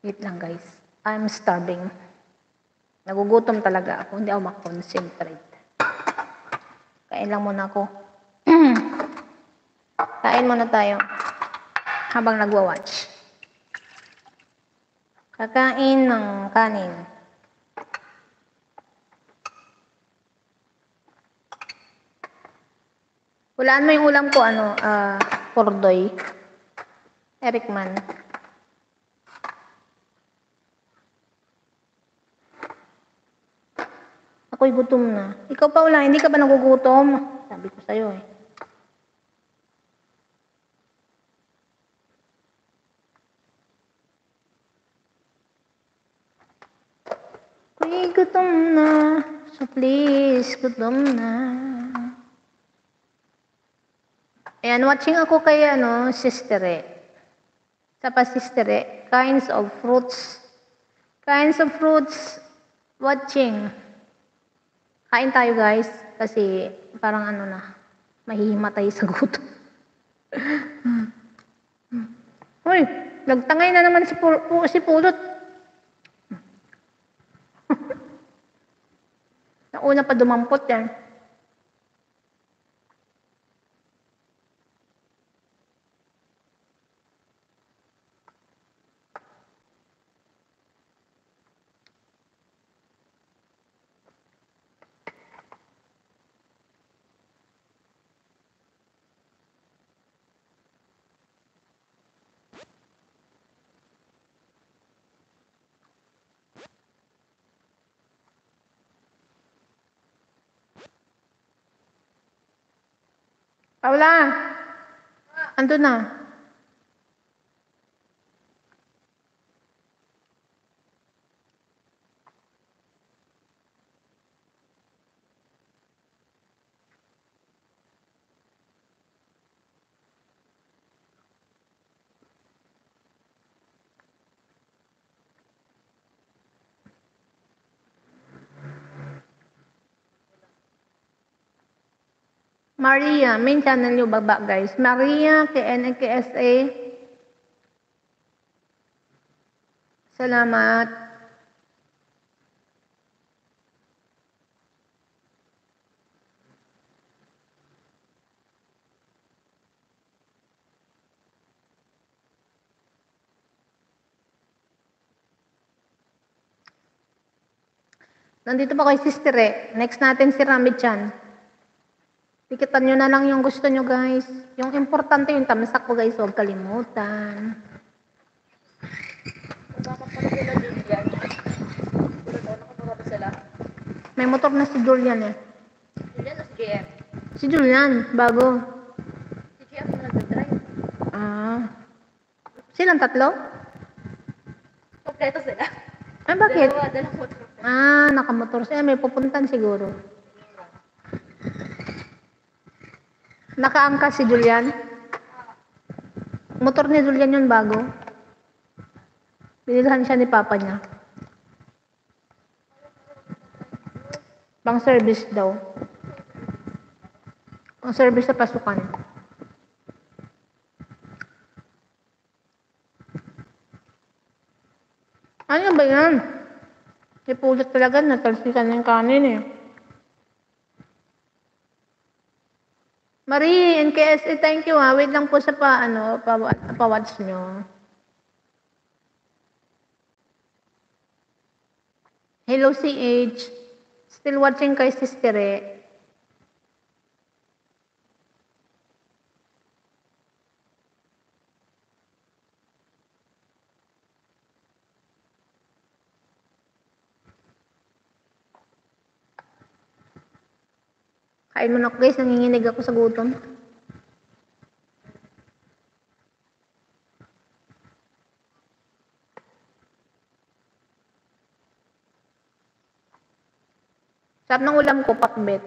Wait lang guys. I'm starving. Nagugutom talaga ako. Hindi ako makonsentrate. Kain lang muna ako. Kain muna tayo. Habang nagwa-watch. Kakain ng kanin. Hulaan mo yung ulam ko, pordoy. Ericman. Ako'y gutom na. Ikaw pa wala, hindi ka ba nagugutom? Sabi ko sa'yo eh. Ako'y gutom na. So please, gutom na. Ayan, watching ako kay Sistere. Sa pa Sistere, kinds of fruits. Kinds of fruits, watching. Kain tayo guys, kasi parang mahihimatay sa gutom. Uy, nagtangay na naman si Pulot. Nauna pa dumampot yan. Paula, ando na. Maria, main channel nyo baba guys. Maria, KNKSA. Salamat. Nandito pa kay Sister eh. Next natin si Rami-chan. Tikitan nyo na lang yung gusto nyo guys. Yung importante yung tamsak ko guys. Huwag kalimutan. May motor na si Julian eh. Julian o si JM? Si Julian, bago. Si JM na nag-drive. Silang tatlo? Kompleto sila. Ay, bakit? Dalawa motor. Nakamotor siya. May pupuntan siguro. Nakaangkas si Julian. Motor ni Julian yun bago. Binilhan siya ni papa niya. Pang service daw. Pang service sa pasukan. Ano ba yan? Ipulot talaga, natalsikan ng kanin eh. Marie, NKSA, thank you ha. Wait lang po sa pa-watch nyo. Hello CH. Still watching kay Sister eh. Kain mo na guys, nanginginig ako sa gutom. Sarap ng ulam ko, pakbet.